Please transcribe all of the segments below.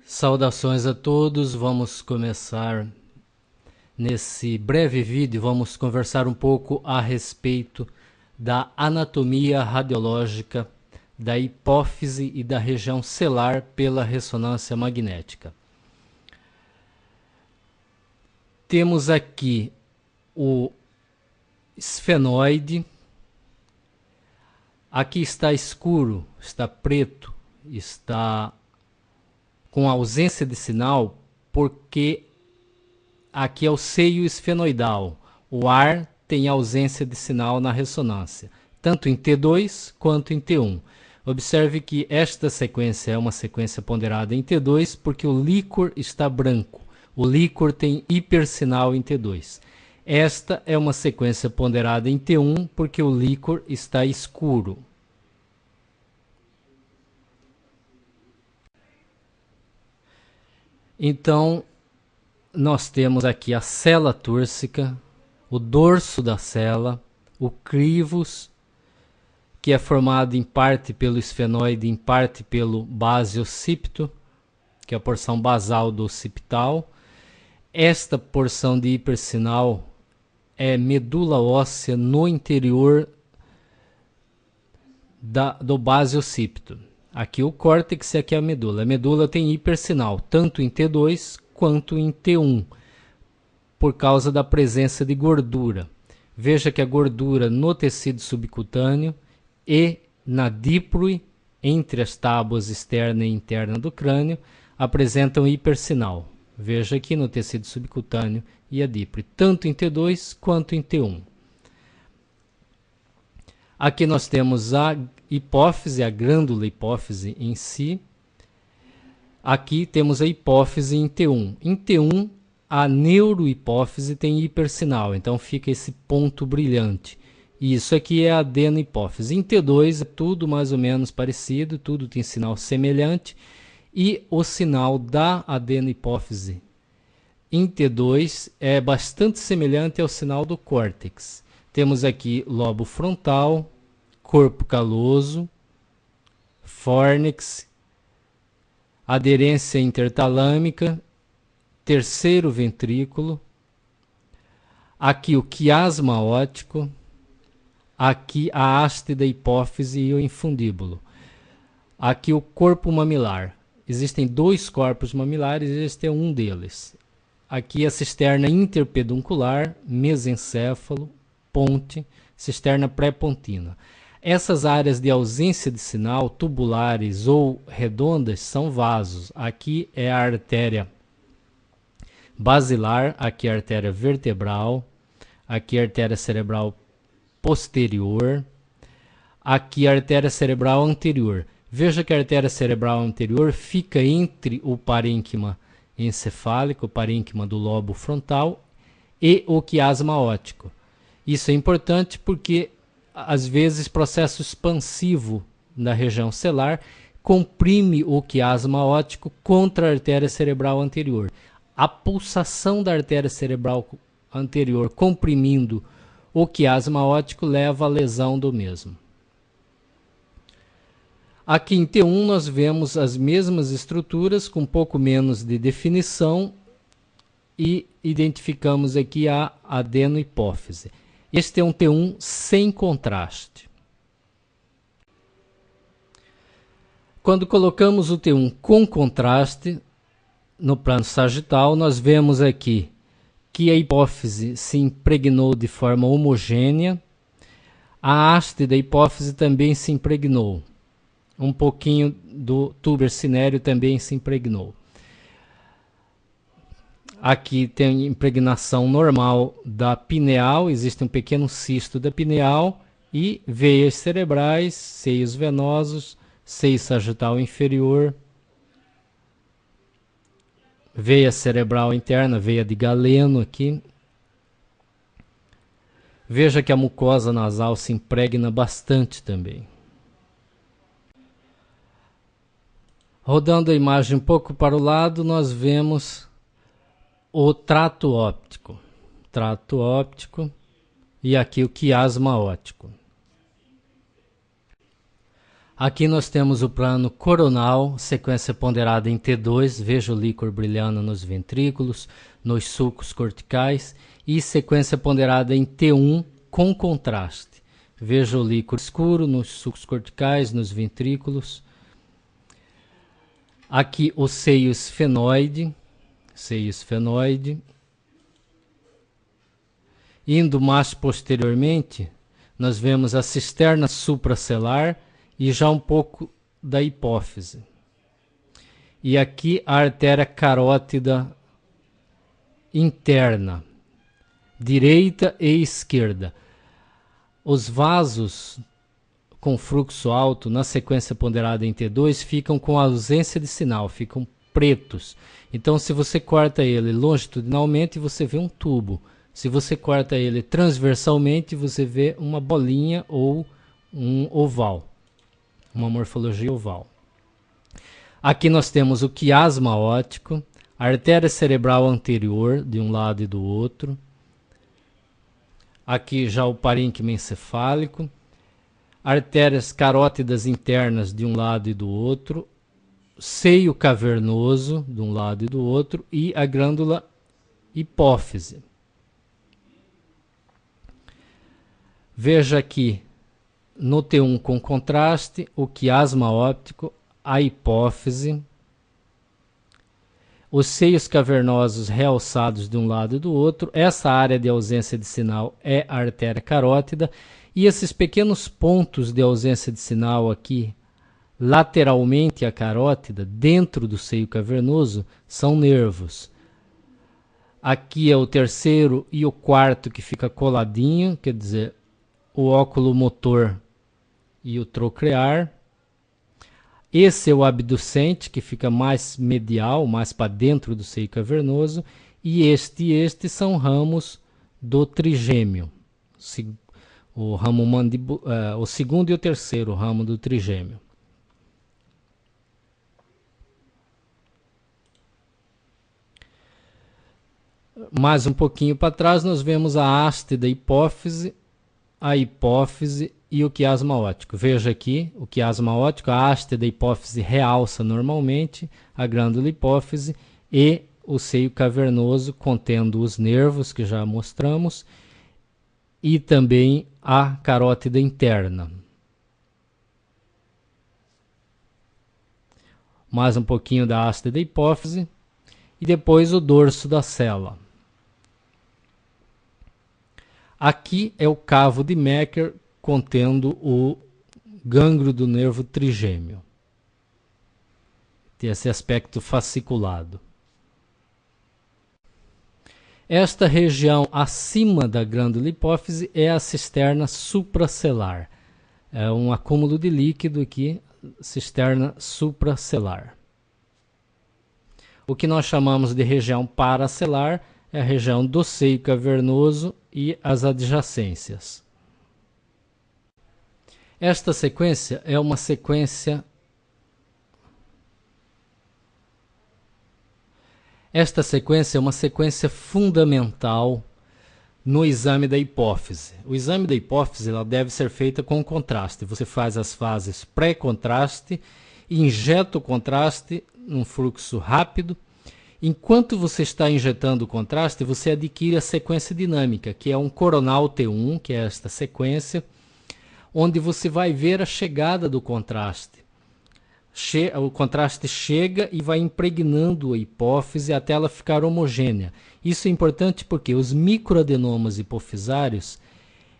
Saudações a todos, vamos começar nesse breve vídeo, vamos conversar um pouco a respeito da anatomia radiológica da hipófise e da região celar pela ressonância magnética. Temos aqui o esfenoide, aqui está escuro, está preto, está com ausência de sinal, porque aqui é o seio esfenoidal. O ar tem ausência de sinal na ressonância, tanto em T2 quanto em T1. Observe que esta sequência é uma sequência ponderada em T2 porque o líquor está branco. O líquor tem hipersinal em T2. Esta é uma sequência ponderada em T1 porque o líquor está escuro. Então, nós temos aqui a cela túrcica, o dorso da cela, o crivus, que é formado em parte pelo esfenoide, em parte pelo baseocipito, que é a porção basal do occipital. Esta porção de hipersinal é medula óssea no interior do baseocipito. Aqui o córtex e aqui a medula. A medula tem hipersinal, tanto em T2 quanto em T1, por causa da presença de gordura. Veja que a gordura no tecido subcutâneo e na díploe, entre as tábuas externa e interna do crânio, apresentam hipersinal. Veja aqui no tecido subcutâneo e a díploe, tanto em T2 quanto em T1. Aqui nós temos a hipófise, a glândula hipófise em si. Aqui temos a hipófise em T1. Em T1, a neurohipófise tem hipersinal, então fica esse ponto brilhante. E isso aqui é a adenohipófise. Em T2 é tudo mais ou menos parecido, tudo tem sinal semelhante. E o sinal da adenohipófise em T2 é bastante semelhante ao sinal do córtex. Temos aqui lobo frontal, corpo caloso, fórnix, aderência intertalâmica, terceiro ventrículo, aqui o quiasma óptico, aqui a haste da hipófise e o infundíbulo. Aqui o corpo mamilar. Existem dois corpos mamilares, este é um deles. Aqui a cisterna interpeduncular, mesencéfalo, ponte, cisterna pré-pontina. Essas áreas de ausência de sinal, tubulares ou redondas, são vasos. Aqui é a artéria basilar, aqui é a artéria vertebral, aqui é a artéria cerebral posterior, aqui é a artéria cerebral anterior. Veja que a artéria cerebral anterior fica entre o parênquima encefálico, o parênquima do lobo frontal, e o quiasma óptico. Isso é importante porque, às vezes, processo expansivo da região celar comprime o quiasma óptico contra a artéria cerebral anterior. A pulsação da artéria cerebral anterior comprimindo o quiasma óptico leva à lesão do mesmo. Aqui em T1 nós vemos as mesmas estruturas com um pouco menos de definição e identificamos aqui a adenohipófise. Este é um T1 sem contraste. Quando colocamos o T1 com contraste no plano sagital, nós vemos aqui que a hipófise se impregnou de forma homogênea, a haste da hipófise também se impregnou. Um pouquinho do túber cinéreo também se impregnou. Aqui tem impregnação normal da pineal, existe um pequeno cisto da pineal e veias cerebrais, seios venosos, seio sagital inferior, veia cerebral interna, veia de Galeno aqui. Veja que a mucosa nasal se impregna bastante também. Rodando a imagem um pouco para o lado, nós vemos o trato óptico. Trato óptico e aqui o quiasma óptico. Aqui nós temos o plano coronal, sequência ponderada em T2, veja o líquor brilhando nos ventrículos, nos sulcos corticais, e sequência ponderada em T1 com contraste. Veja o líquor escuro nos sulcos corticais, nos ventrículos. Aqui o seio esfenoide. Indo mais posteriormente, nós vemos a cisterna supracelar e já um pouco da hipófise. E aqui a artéria carótida interna, direita e esquerda. Os vasos com fluxo alto, na sequência ponderada em T2, ficam com ausência de sinal, ficam pretos. Então, se você corta ele longitudinalmente, você vê um tubo. Se você corta ele transversalmente, você vê uma bolinha ou um oval, uma morfologia oval. Aqui nós temos o quiasma óptico, a artéria cerebral anterior de um lado e do outro. Aqui já o parênquima encefálico, artérias carótidas internas de um lado e do outro, seio cavernoso de um lado e do outro e a glândula hipófise. Veja aqui no T1 com contraste o quiasma óptico, a hipófise, os seios cavernosos realçados de um lado e do outro. Essa área de ausência de sinal é a artéria carótida e esses pequenos pontos de ausência de sinal aqui lateralmente à carótida, dentro do seio cavernoso, são nervos. Aqui é o terceiro e o quarto que fica coladinho, quer dizer, o óculo motor e o troclear. Esse é o abducente, que fica mais medial, mais para dentro do seio cavernoso. E este são ramos do trigêmeo. O ramo o segundo e o terceiro ramo do trigêmeo. Mais um pouquinho para trás, nós vemos a haste da hipófise, a hipófise e o quiasma óptico. Veja aqui o quiasma óptico, a haste da hipófise realça normalmente a glândula hipófise e o seio cavernoso contendo os nervos que já mostramos e também a carótida interna. Mais um pouquinho da haste da hipófise e depois o dorso da cela. Aqui é o cavo de Mecker contendo o gânglio do nervo trigêmeo. Tem esse aspecto fasciculado. Esta região acima da glândula hipófise é a cisterna supracelar. É um acúmulo de líquido aqui, cisterna supracelar. O que nós chamamos de região paracelar é a região do seio cavernoso e as adjacências. Esta sequência é uma sequência fundamental no exame da hipófise. O exame da hipófise ela deve ser feita com contraste. Você faz as fases pré-contraste, injeta o contraste num fluxo rápido. Enquanto você está injetando o contraste, você adquire a sequência dinâmica, que é um coronal T1, que é esta sequência, onde você vai ver a chegada do contraste. O contraste chega e vai impregnando a hipófise até ela ficar homogênea. Isso é importante porque os microadenomas hipofisários,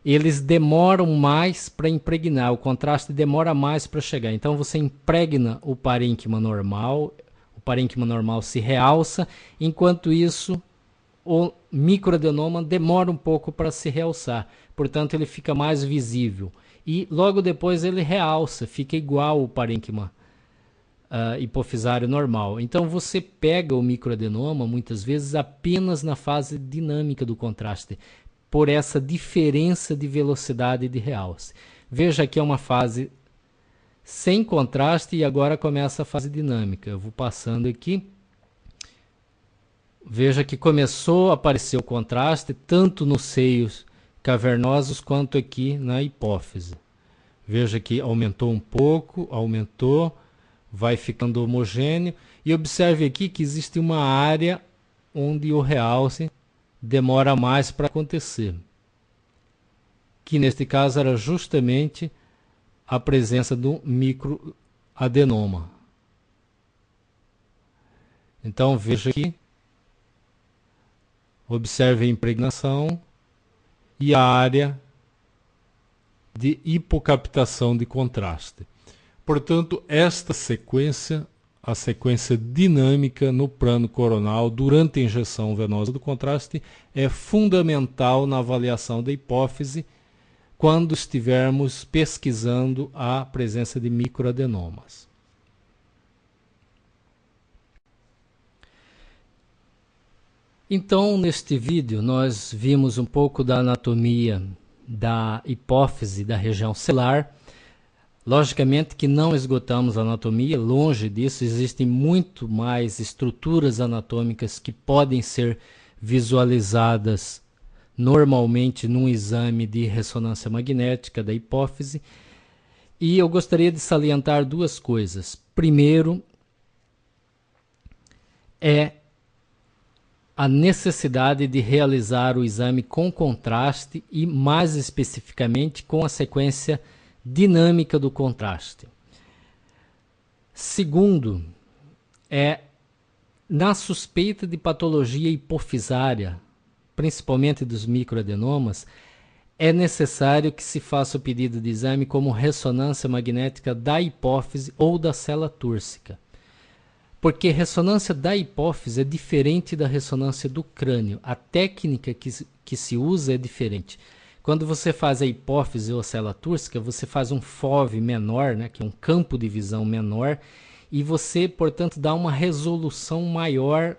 eles demoram mais para impregnar, o contraste demora mais para chegar. Então você impregna o parênquima normal, o parênquima normal se realça, enquanto isso o microadenoma demora um pouco para se realçar, portanto ele fica mais visível. E logo depois ele realça, fica igual o parênquima hipofisário normal. Então você pega o microadenoma muitas vezes apenas na fase dinâmica do contraste, por essa diferença de velocidade de realce. Veja que é uma fase sem contraste e agora começa a fase dinâmica. Eu vou passando aqui. Veja que começou a aparecer o contraste tanto nos seios cavernosos quanto aqui na hipófise. Veja que aumentou um pouco, aumentou, vai ficando homogêneo. E observe aqui que existe uma área onde o realce demora mais para acontecer, que neste caso era justamente a presença do microadenoma. Então veja aqui, observe a impregnação e a área de hipocaptação de contraste. Portanto, esta sequência, a sequência dinâmica no plano coronal durante a injeção venosa do contraste, é fundamental na avaliação da hipófise quando estivermos pesquisando a presença de microadenomas. Então, neste vídeo, nós vimos um pouco da anatomia da hipófise da região celular. Logicamente que não esgotamos a anatomia, longe disso, existem muito mais estruturas anatômicas que podem ser visualizadas normalmente num exame de ressonância magnética da hipófise. E eu gostaria de salientar duas coisas. Primeiro, é a necessidade de realizar o exame com contraste e, mais especificamente, com a sequência dinâmica do contraste. Segundo, na suspeita de patologia hipofisária, principalmente dos microadenomas, é necessário que se faça o pedido de exame como ressonância magnética da hipófise ou da célula túrcica. Porque ressonância da hipófise é diferente da ressonância do crânio. A técnica que se usa é diferente. Quando você faz a hipófise ou a célula túrcica, você faz um FOV menor, né, que é um campo de visão menor, e você, portanto, dá uma resolução maior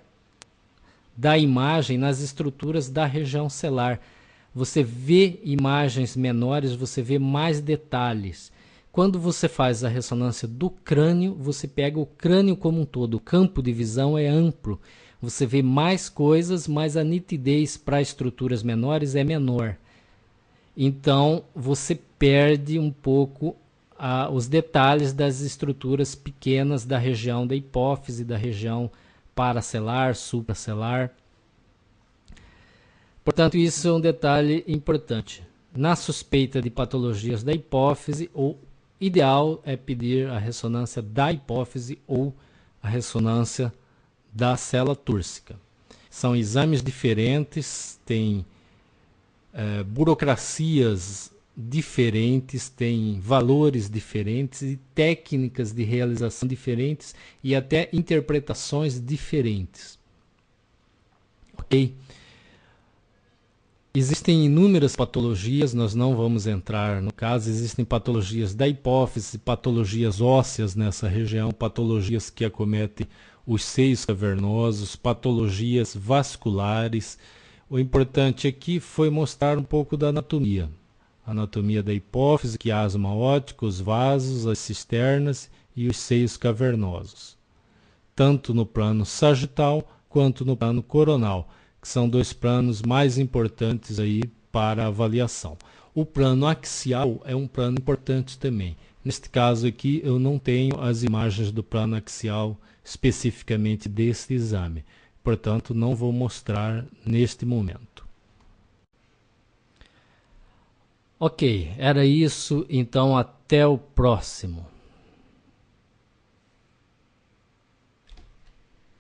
da imagem nas estruturas da região celular. Você vê imagens menores, você vê mais detalhes. Quando você faz a ressonância do crânio, você pega o crânio como um todo. O campo de visão é amplo. Você vê mais coisas, mas a nitidez para estruturas menores é menor. Então, você perde um pouco os detalhes das estruturas pequenas da região da hipófise, da região paracelar, supracelar. Portanto, isso é um detalhe importante. Na suspeita de patologias da hipófise, o ideal é pedir a ressonância da hipófise ou a ressonância da célula túrcica. São exames diferentes, têm burocracias diferentes, têm valores diferentes e técnicas de realização diferentes e até interpretações diferentes. Ok? Existem inúmeras patologias, nós não vamos entrar no caso, existem patologias da hipófise, patologias ósseas nessa região, patologias que acometem os seios cavernosos, patologias vasculares. O importante aqui foi mostrar um pouco da anatomia. A anatomia da hipófise, quiasma óptico, os vasos, as cisternas e os seios cavernosos. Tanto no plano sagital quanto no plano coronal, que são dois planos mais importantes aí para a avaliação. O plano axial é um plano importante também. Neste caso aqui eu não tenho as imagens do plano axial especificamente deste exame. Portanto, não vou mostrar neste momento. Ok, era isso. Então, até o próximo.